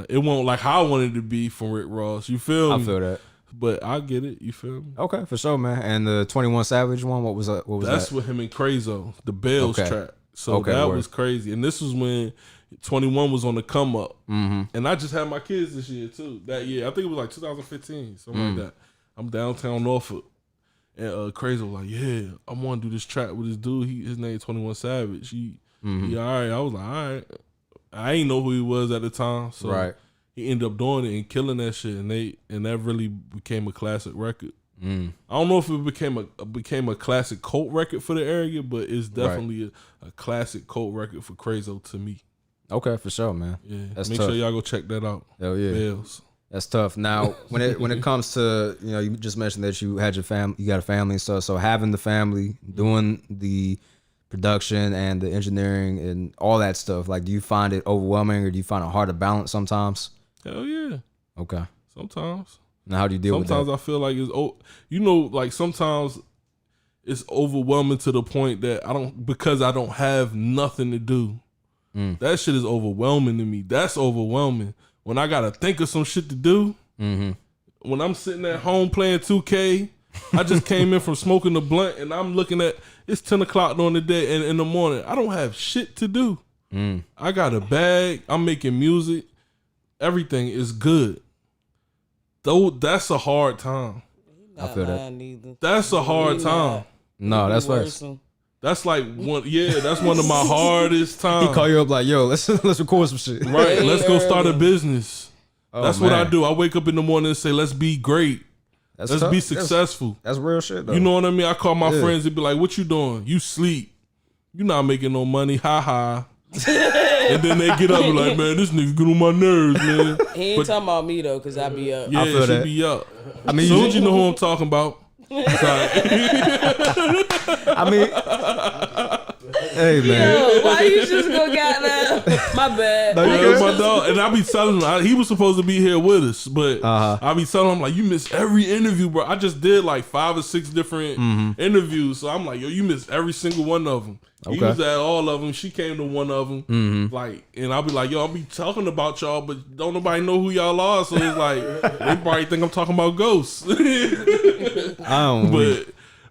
Speaker 2: it won't like how I wanted it to be from Rick Ross. You feel me?
Speaker 1: I feel that.
Speaker 2: But I get it. You feel me?
Speaker 1: Okay, for sure, man. And the 21 Savage one, what was that?
Speaker 2: That's with him and Crazo, the Bells track. So that was crazy. And this was when 21 was on the come up. And I just had my kids this year too. That year. I think it was like 2015, something like that. I'm downtown Norfolk. And Crazo was like, yeah, I want to do this track with this dude. His name 21 Savage. He all right. I was like, all right. I ain't know who he was at the time. So he ended up doing it and killing that shit. And that really became a classic record. I don't know if it became a classic cult record for the area, but it's definitely a classic cult record for Crazo to me.
Speaker 1: Okay, for sure, man.
Speaker 2: Yeah,
Speaker 1: that's
Speaker 2: make
Speaker 1: tough.
Speaker 2: sure y'all go check that out.
Speaker 1: Hell yeah,
Speaker 2: Bells.
Speaker 1: That's tough. Now, when it comes to, you know, you just mentioned that you had your family, you got a family and stuff. So having the family, doing the production and the engineering and all that stuff, like, do you find it overwhelming or do you find it hard to balance sometimes?
Speaker 2: Hell yeah.
Speaker 1: Okay.
Speaker 2: Sometimes.
Speaker 1: Now, how do you deal with that?
Speaker 2: Sometimes I feel like like sometimes it's overwhelming to the point that because I don't have nothing to do. That shit is overwhelming to me. That's overwhelming. When I gotta think of some shit to do, when I'm sitting at home playing 2K, I just came in from smoking the blunt and I'm looking at, it's 10 o'clock during the day and in the morning. I don't have shit to do. I got a bag. I'm making music. Everything is good. Though that's a hard time.
Speaker 1: I feel that.
Speaker 2: That's a hard time.
Speaker 1: No, that's worse.
Speaker 2: That's like one. Yeah, that's one of my hardest times.
Speaker 1: He call you up like, yo, let's record some shit.
Speaker 2: Right, let's go start a business.
Speaker 1: Oh,
Speaker 2: that's what I do. I wake up in the morning and say, let's be great. Let's be successful.
Speaker 1: That's real shit, though.
Speaker 2: You know what I mean? I call my friends and be like, what you doing? You sleep. You not making no money. Ha ha. And then they get up and like, man, this nigga get on my nerves, man.
Speaker 3: He ain't talking about me though, cause I be up.
Speaker 2: Yeah,
Speaker 1: I feel
Speaker 2: she
Speaker 1: that.
Speaker 2: be up.
Speaker 1: I mean,
Speaker 2: Soon as you know who I'm talking about.
Speaker 1: I mean, hey man,
Speaker 3: Yo, why you just go got that? My bad.
Speaker 1: No,
Speaker 2: Yeah, my dog, and I be telling him he was supposed to be here with us, but I be telling him like, you missed every interview, bro. I just did like 5 or 6 different interviews, so I'm like, yo, you missed every single one of them. He was at all of them. She came to one of them. Like, and I'll be like, yo, I'll be talking about y'all, but don't nobody know who y'all are. So it's like they probably think I'm talking about ghosts.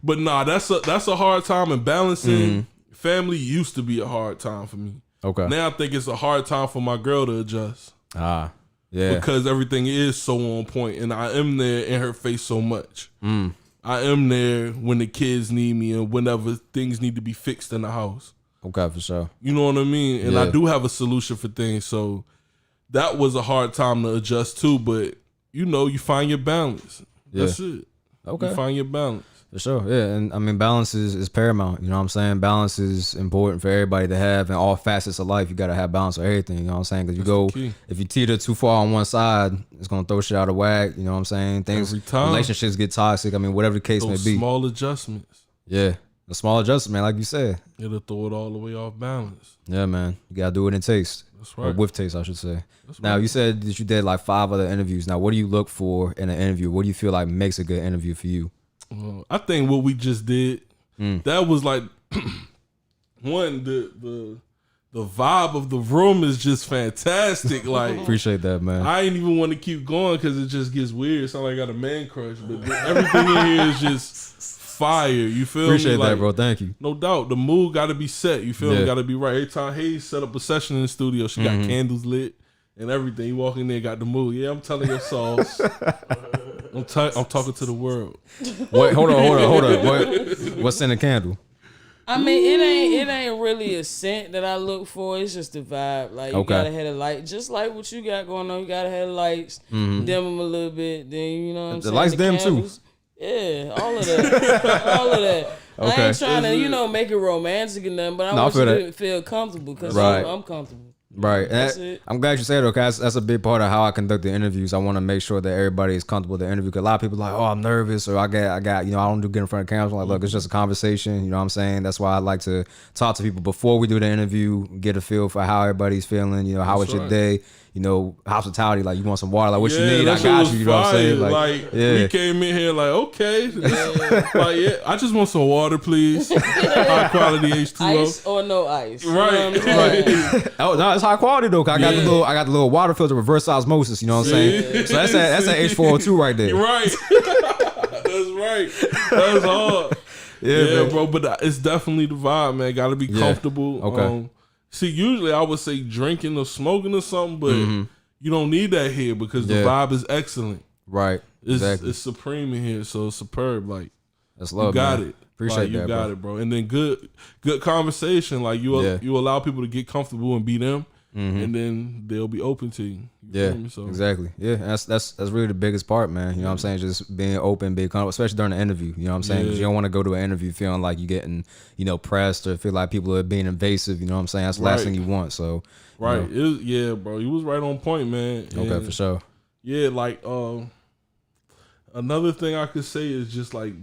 Speaker 2: But nah, that's a hard time, and balancing family used to be a hard time for me.
Speaker 1: Okay.
Speaker 2: Now I think it's a hard time for my girl to adjust.
Speaker 1: Yeah.
Speaker 2: Because everything is so on point, and I am there in her face so much. I am there when the kids need me and whenever things need to be fixed in the house.
Speaker 1: Okay, for sure.
Speaker 2: You know what I mean? And I do have a solution for things. So that was a hard time to adjust to, but you find your balance. That's it.
Speaker 1: Okay.
Speaker 2: You find your balance.
Speaker 1: For sure, yeah, and I mean balance is paramount. You know what I'm saying? Balance is important for everybody to have in all facets of life. You got to have balance for everything. You know what I'm saying? Because if you teeter too far on one side, it's gonna throw shit out of whack. You know what I'm saying? Relationships get toxic. I mean, whatever the case may be.
Speaker 2: Small adjustments.
Speaker 1: Yeah, a small adjustment, man, like you said.
Speaker 2: It'll throw it all the way off balance.
Speaker 1: Yeah, man, you gotta do what it takes.
Speaker 2: That's right.
Speaker 1: Or with taste, I should say. Now, you said that you did like 5 other interviews. Now, what do you look for in an interview? What do you feel like makes a good interview for you?
Speaker 2: I think what we just did, that was like one, the vibe of the room is just fantastic. Like,
Speaker 1: Appreciate that, man.
Speaker 2: I ain't even want to keep going because it just gets weird. It sounds like I got a man crush, but everything in here is just fire. You feel
Speaker 1: Appreciate
Speaker 2: me?
Speaker 1: that, bro. Thank you.
Speaker 2: No doubt. The mood got to be set. You feel me? Got to be right. Every time Hayes set up a session in the studio, she got candles lit and everything. You walk in there, got the mood. Yeah, I'm telling your sauce. I'm talking to the world.
Speaker 1: Wait, hold on. What's in the candle?
Speaker 3: I mean, it ain't really a scent that I look for. It's just the vibe. Like you gotta have the light, just like what you got going on. You gotta have the lights, dim them a little bit. Then you know what I'm saying.
Speaker 1: The lights dim too.
Speaker 3: Yeah, all of that, all of that. Okay. I ain't trying to make it romantic or nothing, but I want you to feel comfortable because I'm comfortable.
Speaker 1: Right. I'm glad you said it, okay? That's a big part of how I conduct the interviews. I want to make sure that everybody is comfortable with the interview. Because a lot of people are like, oh, I'm nervous, or I got, I don't do get in front of cameras. I'm like, look, it's just a conversation. You know what I'm saying? That's why I like to talk to people before we do the interview, get a feel for how everybody's feeling. You know, how was your day? You know, hospitality. Like, you want some water? Like, what you need? I got you. You know what I'm saying?
Speaker 2: Like we came in here like, okay, I just want some water, please. High quality H2O.
Speaker 3: Ice or no ice?
Speaker 2: Right.
Speaker 3: You know
Speaker 1: right. Oh no, it's high quality though. I got the little water filter, reverse osmosis. You know what I'm saying? So that's that H402 right there.
Speaker 2: Right. That's right. That's hard. Yeah, bro. But it's definitely the vibe, man. Got to be comfortable.
Speaker 1: Okay.
Speaker 2: See, usually I would say drinking or smoking or something, but you don't need that here because the vibe is excellent.
Speaker 1: Right.
Speaker 2: It's supreme in here, so it's superb. Like,
Speaker 1: that's love.
Speaker 2: You got
Speaker 1: man.
Speaker 2: it.
Speaker 1: Appreciate
Speaker 2: like,
Speaker 1: that.
Speaker 2: You got it, bro. And then good conversation. Like you allow people to get comfortable and be them, and then they'll be open to you. So.
Speaker 1: Exactly. Yeah, that's really the biggest part, man. You know what I'm saying? Just being open, being comfortable, especially during the interview. You know what I'm saying? Because you don't want to go to an interview feeling like you're getting, pressed or feel like people are being invasive. You know what I'm saying? That's the last thing you want. So,
Speaker 2: right. Bro. You was right on point, man.
Speaker 1: Okay, for sure.
Speaker 2: Yeah, like another thing I could say is just like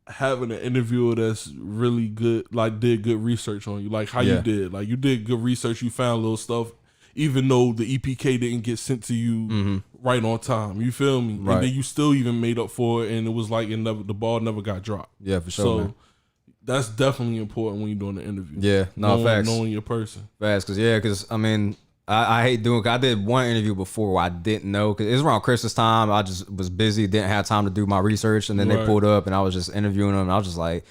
Speaker 2: having an interviewer that's really good, like did good research on you, like how you did. Like you did good research. You found little stuff. Even though the EPK didn't get sent to you right on time, you feel me?
Speaker 1: Right.
Speaker 2: And then you still even made up for it, and it was like the ball never got dropped.
Speaker 1: Yeah, for sure.
Speaker 2: So
Speaker 1: man.
Speaker 2: That's definitely important when you're doing the interview.
Speaker 1: Yeah, facts.
Speaker 2: Knowing your person.
Speaker 1: Facts, because I mean, I hate doing. I did one interview before where I didn't know because it was around Christmas time. I just was busy, didn't have time to do my research, and then they pulled up, and I was just interviewing them, and I was just like,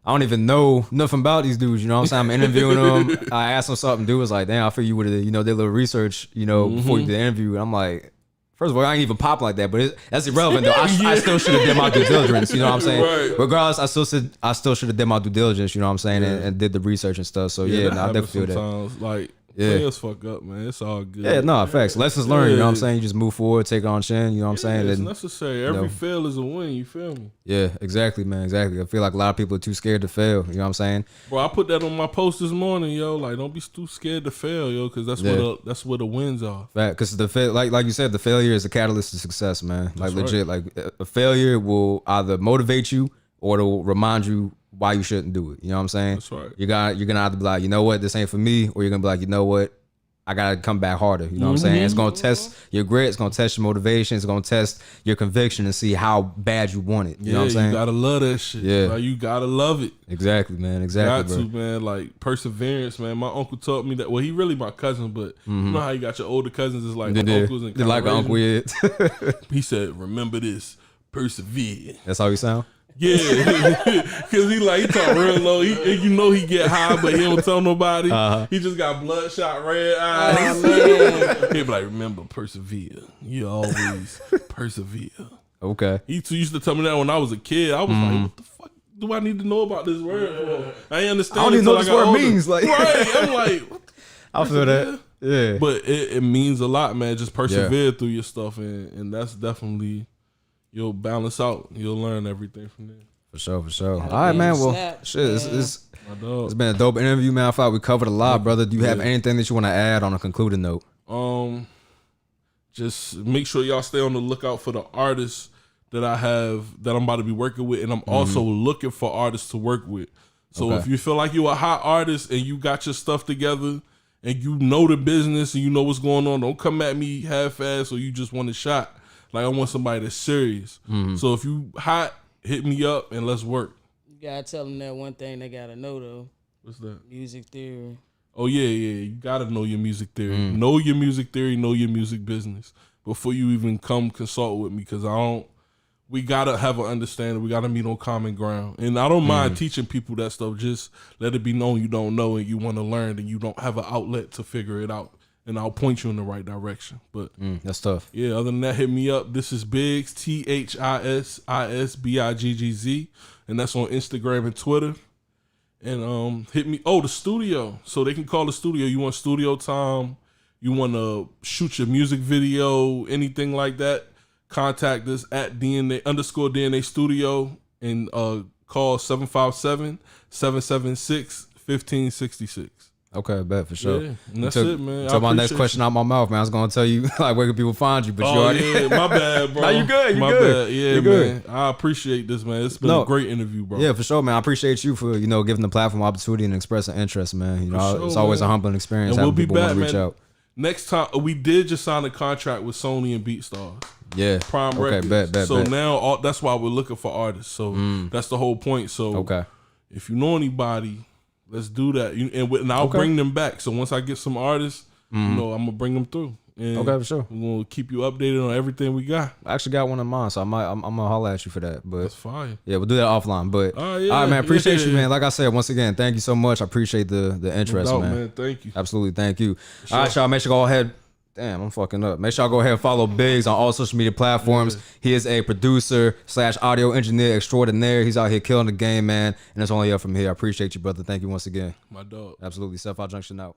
Speaker 1: I don't even know nothing about these dudes, you know what I'm saying? I'm interviewing them. I asked them something, dude was like, damn, I figure you would have, did a little research, before you did the interview. And I'm like, first of all, I ain't even pop like that, but that's irrelevant though. I still should have did my due diligence, you know what I'm saying?
Speaker 2: Right.
Speaker 1: Regardless, I still should have did my due diligence, you know what I'm saying? And did the research and stuff. So I definitely feel that.
Speaker 2: Like, players fuck up, man. It's all good.
Speaker 1: Yeah, no, facts. Lessons learned, you know what I'm saying? You just move forward, take it on chin, you know what I'm saying?
Speaker 2: It's necessary. Every fail is a win, you feel me?
Speaker 1: Yeah, exactly, man, exactly. I feel like a lot of people are too scared to fail, you know what I'm saying?
Speaker 2: Bro, I put that on my post this morning, yo. Like, don't be too scared to fail, yo, because that's where the wins are.
Speaker 1: Fact, because like you said, the failure is a catalyst to success, man. Like legit, like a failure will either motivate you or it'll remind you why you shouldn't do it. You know what I'm saying?
Speaker 2: That's right.
Speaker 1: You're gonna either be like, you know what, this ain't for me, or you're gonna be like, you know what, I gotta come back harder. You know what I'm saying? It's gonna test your grit, it's gonna test your motivation, it's gonna test your conviction and see how bad you want it. You know what I'm saying?
Speaker 2: You gotta love that shit. Yeah. Like, you gotta love it.
Speaker 1: Exactly, man. Exactly.
Speaker 2: Got to, man. Like perseverance, man. My uncle taught me that. Well, he really my cousin, but you know how you got your older cousins is like uncles and
Speaker 1: like an uncle, yeah.
Speaker 2: He said, remember this, persevere.
Speaker 1: That's how you sound?
Speaker 2: Yeah, because he talk real low. He get high, but he don't tell nobody. He just got bloodshot red eyes. He be like, remember, persevere. You always persevere.
Speaker 1: Okay.
Speaker 2: He used to tell me that when I was a kid. I was like, what the fuck do I need to know about this word for? I ain't understand.
Speaker 1: I don't even know what this word means. Like,
Speaker 2: right? I'm like,
Speaker 1: I feel that. Yeah,
Speaker 2: but it means a lot, man. Just persevere through your stuff, and that's definitely. You'll balance out. You'll learn everything from there.
Speaker 1: For sure. All right, man. Well, it's been a dope interview, man. I thought we covered a lot, brother. Do you have anything that you want to add on a concluding note?
Speaker 2: Just make sure y'all stay on the lookout for the artists that I'm about to be working with, and I'm also looking for artists to work with. So if you feel like you're a hot artist and you got your stuff together and you know the business and you know what's going on, don't come at me half-ass or you just want a shot. Like, I want somebody that's serious. So if you hot, hit me up and let's work.
Speaker 3: You gotta tell them that one thing they gotta know though.
Speaker 2: What's that?
Speaker 3: Music theory.
Speaker 2: Oh yeah. You gotta know your music theory. Know your music theory. Know your music business before you even come consult with me. Because we gotta have an understanding. We gotta meet on common ground. And I don't mind teaching people that stuff. Just let it be known you don't know and you want to learn and you don't have an outlet to figure it out. and I'll point you in the right direction. But
Speaker 1: that's tough.
Speaker 2: Yeah, other than that, hit me up. This is Biggz, ThisisBiggz, and that's on Instagram and Twitter. And hit me. Oh, the studio. So they can call the studio. You want studio time? You want to shoot your music video? Anything like that? Contact us at DNA_DNA Studio and call 757-776-1566.
Speaker 1: Okay, bet for sure.
Speaker 2: Yeah, and that's it, man.
Speaker 1: So my next question out my mouth, man. I was gonna tell you like where can people find you, but you already.
Speaker 2: Yeah, my bad, bro.
Speaker 1: No, you good.
Speaker 2: My
Speaker 1: good.
Speaker 2: bad. Yeah,
Speaker 1: you
Speaker 2: man.
Speaker 1: good.
Speaker 2: I appreciate this, man. It's been a great interview, bro.
Speaker 1: Yeah, for sure, man. I appreciate you for giving the platform opportunity and expressing interest, man.
Speaker 2: Sure,
Speaker 1: it's always
Speaker 2: man.
Speaker 1: a humbling experience.
Speaker 2: And we'll
Speaker 1: having
Speaker 2: be
Speaker 1: people
Speaker 2: back,
Speaker 1: want to reach
Speaker 2: man.
Speaker 1: out.
Speaker 2: Next time, we did just sign a contract with Sony and BeatStars.
Speaker 1: Yeah.
Speaker 2: Prime
Speaker 1: Okay,
Speaker 2: Records.
Speaker 1: bet.
Speaker 2: So now that's why we're looking for artists. So that's the whole point. So if you know anybody, let's do that. And I'll bring them back. So once I get some artists, I'm gonna bring them through. And
Speaker 1: okay, for sure.
Speaker 2: We'll keep you updated on everything we got.
Speaker 1: I actually got one in mind, so I'm gonna holler at you for that. But
Speaker 2: that's fine.
Speaker 1: Yeah, we'll do that offline. But
Speaker 2: all
Speaker 1: right, man. Appreciate you, man. Like I said, once again, thank you so much. I appreciate the interest,
Speaker 2: No doubt,
Speaker 1: man.
Speaker 2: man. Thank you.
Speaker 1: Absolutely, thank you.
Speaker 2: Sure.
Speaker 1: All right, y'all. Make sure go ahead. Damn, I'm fucking up. Make sure y'all go ahead and follow Biggz on all social media platforms. He is a producer / audio engineer extraordinaire. He's out here killing the game, man. And it's only up from here. I appreciate you, brother. Thank you once again.
Speaker 2: My dog.
Speaker 1: Absolutely. 75junction out.